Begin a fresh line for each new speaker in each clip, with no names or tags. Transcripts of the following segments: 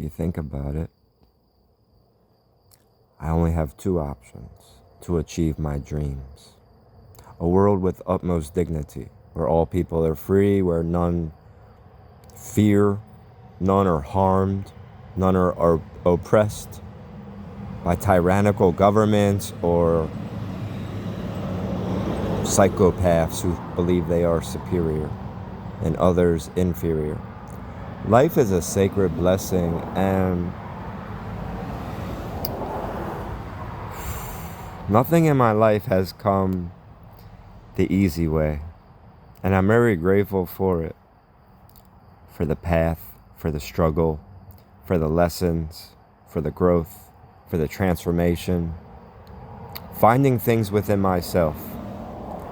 you think about it, I only have two options to achieve my dreams. A world with utmost dignity, where all people are free, where none fear, none are harmed, none are oppressed by tyrannical governments or psychopaths who believe they are superior and others inferior. Life is a sacred blessing, and nothing in my life has come the easy way, and I'm very grateful for it, for the path, for the struggle, for the lessons, for the growth, for the transformation, finding things within myself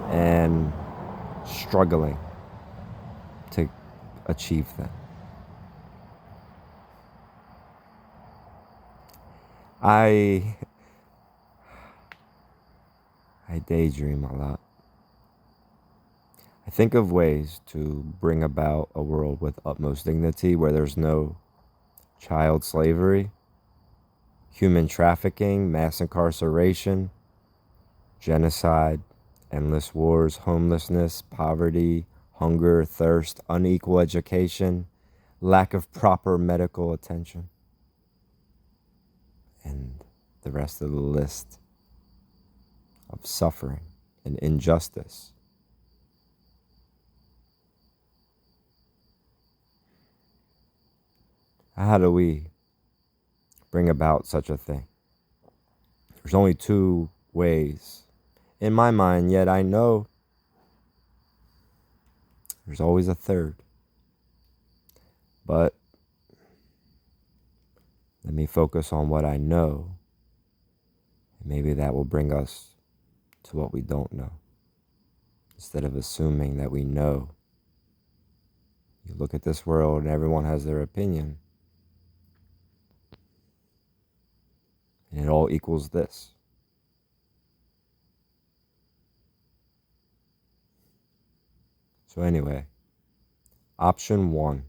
and struggling to achieve them. I daydream a lot. I think of ways to bring about a world with utmost dignity where there's no child slavery, human trafficking, mass incarceration, genocide, endless wars, homelessness, poverty, hunger, thirst, unequal education, lack of proper medical attention, and the rest of the list of suffering and injustice. How do we bring about such a thing? There's only two ways in my mind, yet I know there's always a third. But let me focus on what I know, and maybe that will bring us to what we don't know. Instead of assuming that we know. You look at this world and everyone has their opinion, and it all equals this. So anyway, option one,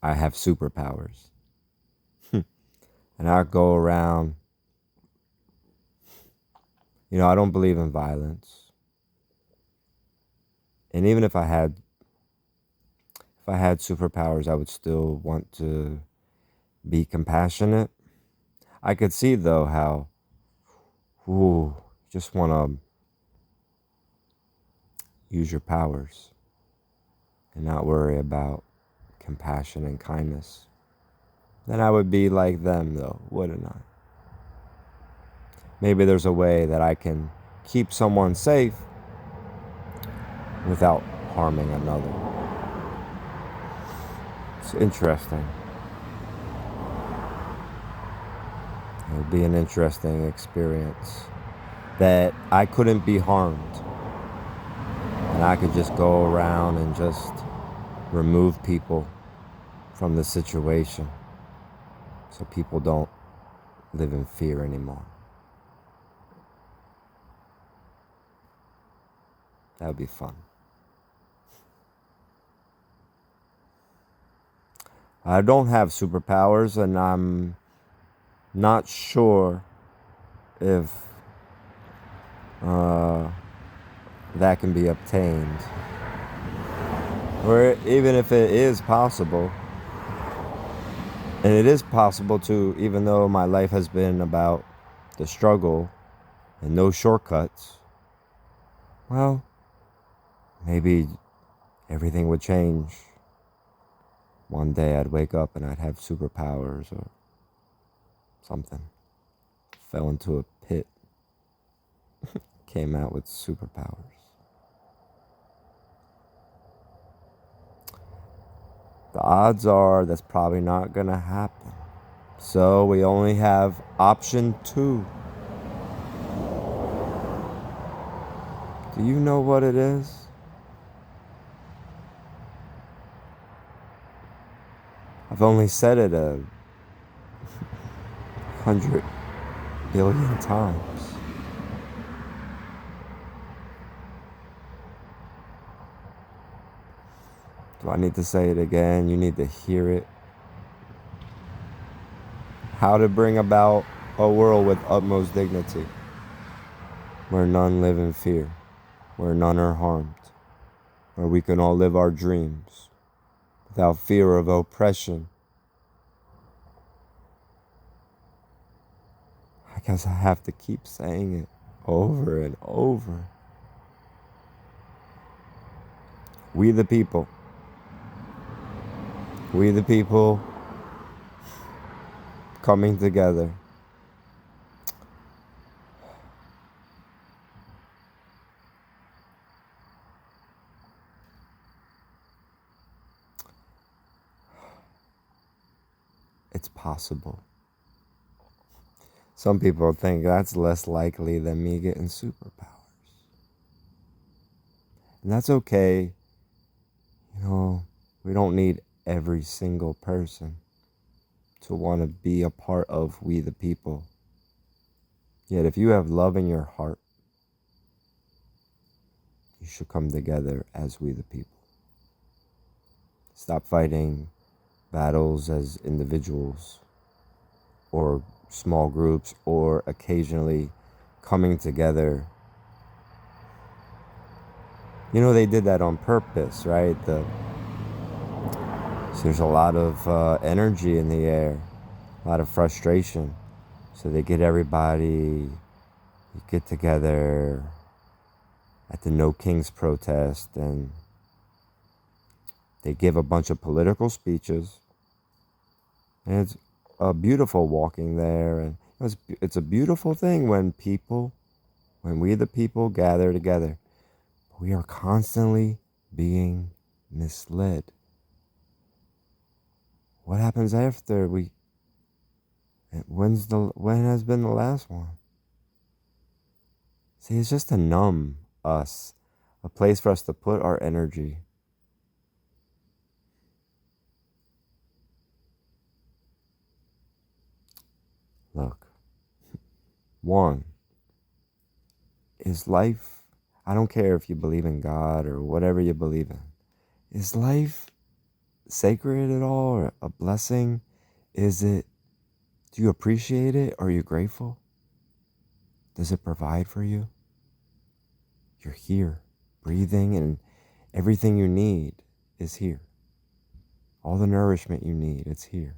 I have superpowers. And I go around, I don't believe in violence. And even if I had superpowers, I would still want to be compassionate. I could see though how, just want to use your powers and not worry about compassion and kindness. Then I would be like them though, wouldn't I? Maybe there's a way that I can keep someone safe without harming another. It's interesting. It would be an interesting experience that I couldn't be harmed. And I could just go around and just remove people from the situation so people don't live in fear anymore. That would be fun. I don't have superpowers, and I'm not sure if that can be obtained. Or even if it is possible, and it is possible to, even though my life has been about the struggle and no shortcuts, well, maybe everything would change. One day I'd wake up and I'd have superpowers or something. Fell into a pit, came out with superpowers. The odds are that's probably not gonna happen. So we only have option two. Do you know what it is? I've only said it 100 billion times. Do I need to say it again? You need to hear it how to bring about a world with utmost dignity, where none live in fear, where none are harmed, where we can all live our dreams without fear of oppression. I guess I have to keep saying it over and over. We the people. We the people coming together. It's possible. Some people think that's less likely than me getting superpowers. And that's okay. You know, we don't need every single person to want to be a part of we the people. Yet if you have love in your heart, you should come together as we the people. Stop fighting battles as individuals or small groups, or occasionally coming together. You know, they did that on purpose, right? So there's a lot of energy in the air, a lot of frustration. So they get everybody, get together at the No Kings protest, and they give a bunch of political speeches. And it's a beautiful walking there, and it's a beautiful thing when we the people gather together. We are constantly being misled. What happens after when has been the last one? See, it's just to numb us, a place for us to put our energy. Look, one, is life, I don't care if you believe in God or whatever you believe in, is life sacred at all, or a blessing? Do you appreciate it? Are you grateful? Does it provide for you? You're here, breathing, and everything you need is here. All the nourishment you need, it's here.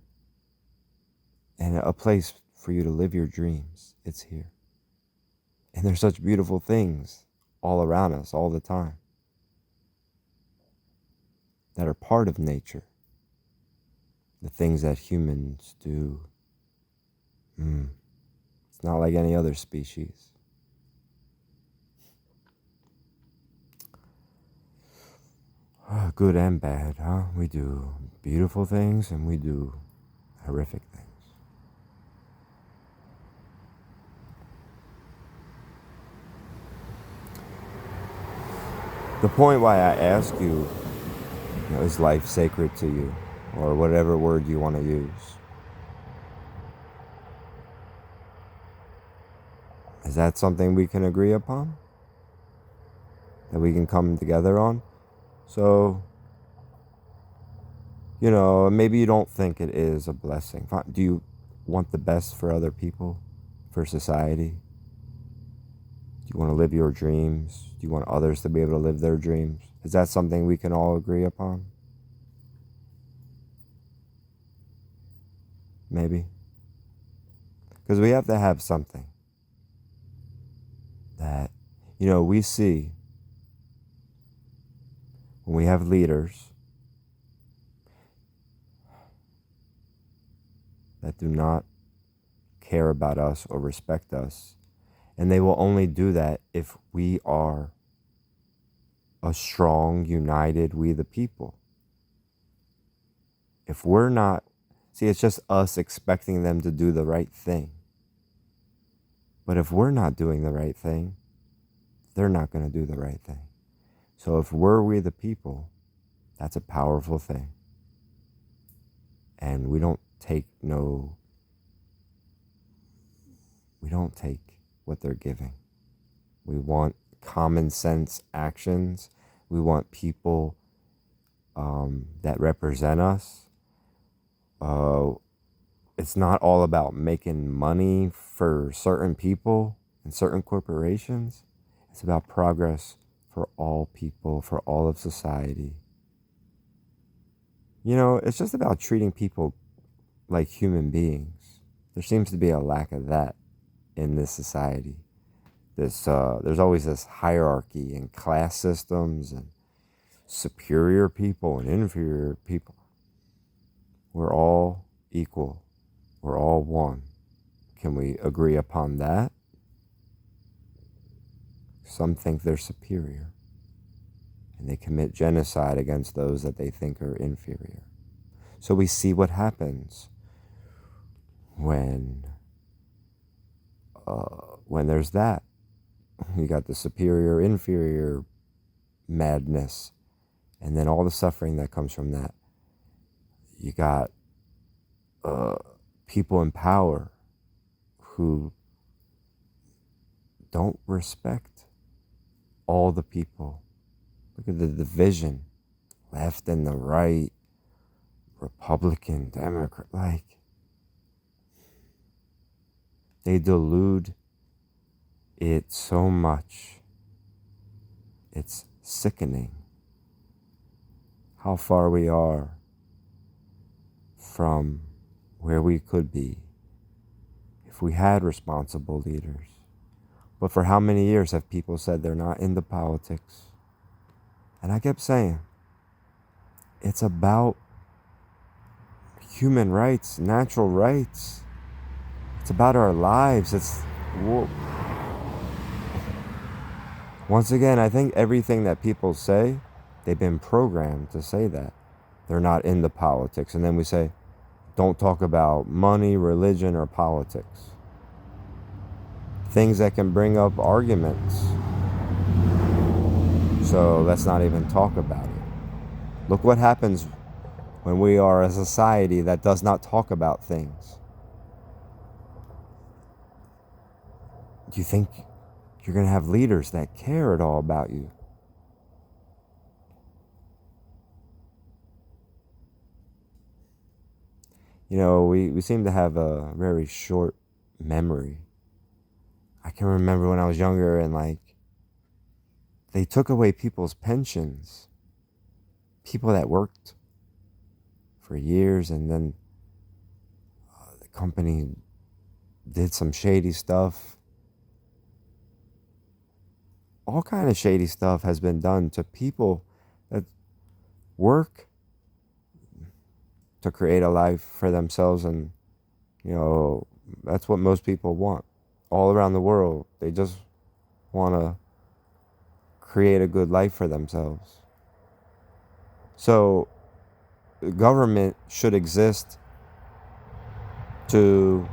And a place for you to live your dreams, it's here. And there's such beautiful things all around us all the time that are part of nature. The things that humans do. It's not like any other species. Good and bad, huh? We do beautiful things and we do horrific things. The point why I ask you, is life sacred to you? Or whatever word you want to use. Is that something we can agree upon? That we can come together on? So, maybe you don't think it is a blessing. Do you want the best for other people? For society? Do you want to live your dreams? Do you want others to be able to live their dreams? Is that something we can all agree upon? Maybe. Because we have to have something that, we see when we have leaders that do not care about us or respect us. And they will only do that if we are a strong, united, we the people. If we're not, it's just us expecting them to do the right thing. But if we're not doing the right thing, they're not going to do the right thing. So if we the people, that's a powerful thing. And we don't take what they're giving. We want common sense actions. We want people that represent us. it's not all about making money for certain people and certain corporations. It's about progress for all people, for all of society. You know, it's just about treating people like human beings. There seems to be a lack of that in this society. There's always this hierarchy and class systems and superior people and inferior people. We're all equal. We're all one. Can we agree upon that? Some think they're superior, and they commit genocide against those that they think are inferior. So we see what happens when there's that. You got the superior, inferior madness, and then all the suffering that comes from that. You got people in power who don't respect all the people. Look at the division, left and the right, Republican, Democrat, like they delude it so much. It's sickening how far we are from where we could be if we had responsible leaders. But for how many years have people said they're not into politics? And I kept saying, it's about human rights, natural rights. It's about our lives. Once again, I think everything that people say, they've been programmed to say that. They're not into politics. And then we say, don't talk about money, religion, or politics. Things that can bring up arguments. So let's not even talk about it. Look what happens when we are a society that does not talk about things. Do you think you're going to have leaders that care at all about you? You know, we seem to have a very short memory. I can remember when I was younger and they took away people's pensions. People that worked for years, and then the company did some shady stuff. All kind of shady stuff has been done to people that work to create a life for themselves, and that's what most people want. All around the world, they just want to create a good life for themselves. So the government should exist to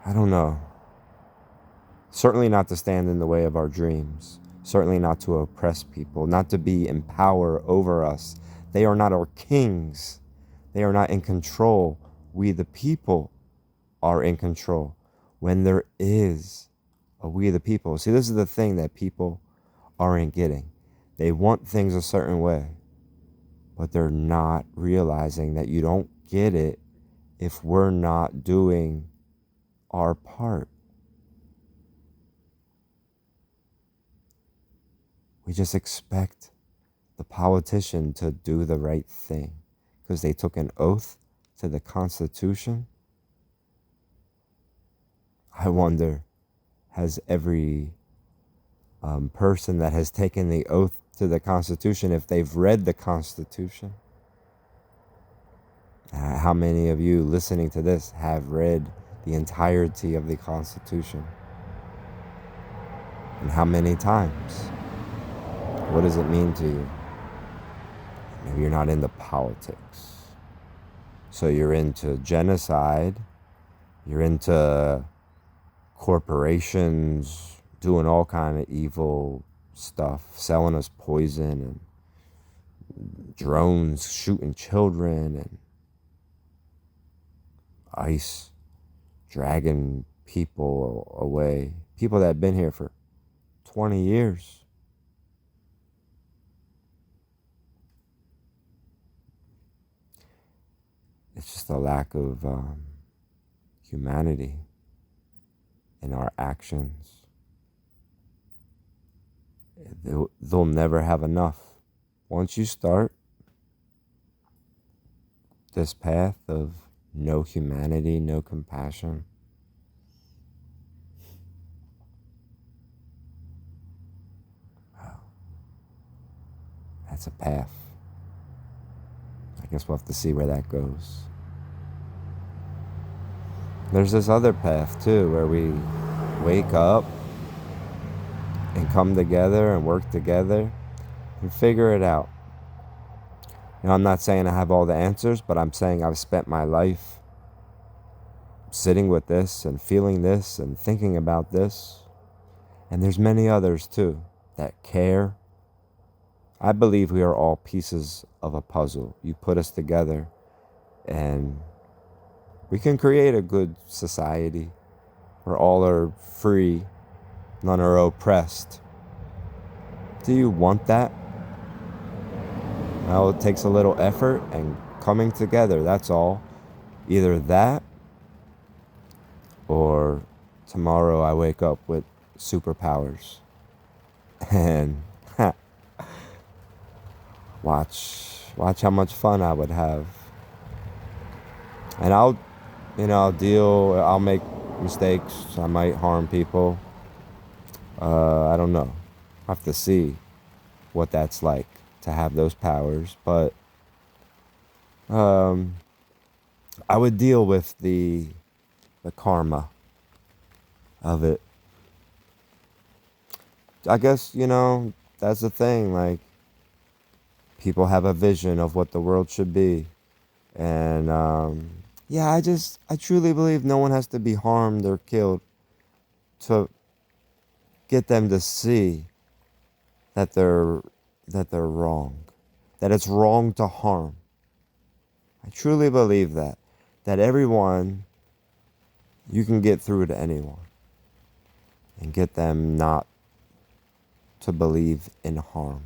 I don't know. Certainly not to stand in the way of our dreams. Certainly not to oppress people, not to be in power over us. They are not our kings. They are not in control. We the people are in control. When there is a we the people. See, this is the thing that people aren't getting. They want things a certain way, but they're not realizing that you don't get it if we're not doing our part. We just expect the politician to do the right thing because they took an oath to the Constitution. I wonder, has every person that has taken the oath to the Constitution, if they've read the Constitution? How many of you listening to this have read the entirety of the Constitution? And how many times? What does it mean to you? Maybe you're not into politics. So you're into genocide. You're into corporations doing all kind of evil stuff, selling us poison and drones shooting children and ICE dragging people away. People that have been here for 20 years. It's just a lack of humanity in our actions. They'll never have enough. Once you start this path of no humanity, no compassion, that's a path. I guess we'll have to see where that goes. There's this other path too, where we wake up and come together and work together and figure it out. You know, I'm not saying I have all the answers, but I'm saying I've spent my life sitting with this and feeling this and thinking about this. And there's many others too that care. I believe we are all pieces of a puzzle. You put us together and we can create a good society where all are free, none are oppressed. Do you want that? Well, it takes a little effort and coming together, that's all. Either that or tomorrow I wake up with superpowers and watch how much fun I would have. And I'll make mistakes. I might harm people. I don't know. I have to see what that's like to have those powers. But I would deal with the karma of it. I guess, that's the thing. Like, people have a vision of what the world should be. And I truly believe no one has to be harmed or killed to get them to see that they're wrong, that it's wrong to harm. I truly believe that everyone, you can get through to anyone and get them not to believe in harm.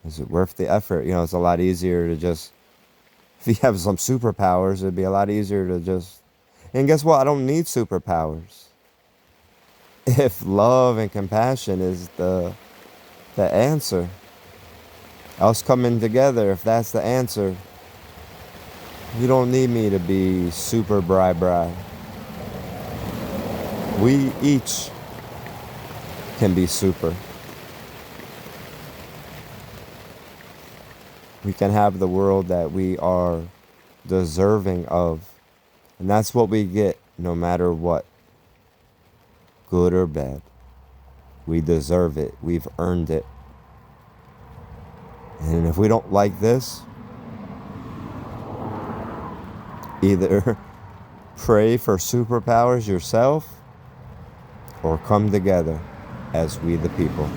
Is it worth the effort? It's a lot easier to just, if you have some superpowers, it'd be a lot easier to just, and guess what? I don't need superpowers. If love and compassion is the answer, us coming together, if that's the answer, you don't need me to be super bri. We each can be super. We can have the world that we are deserving of. And that's what we get no matter what. Good or bad. We deserve it. We've earned it. And if we don't like this, either pray for superpowers yourself or come together as we the people.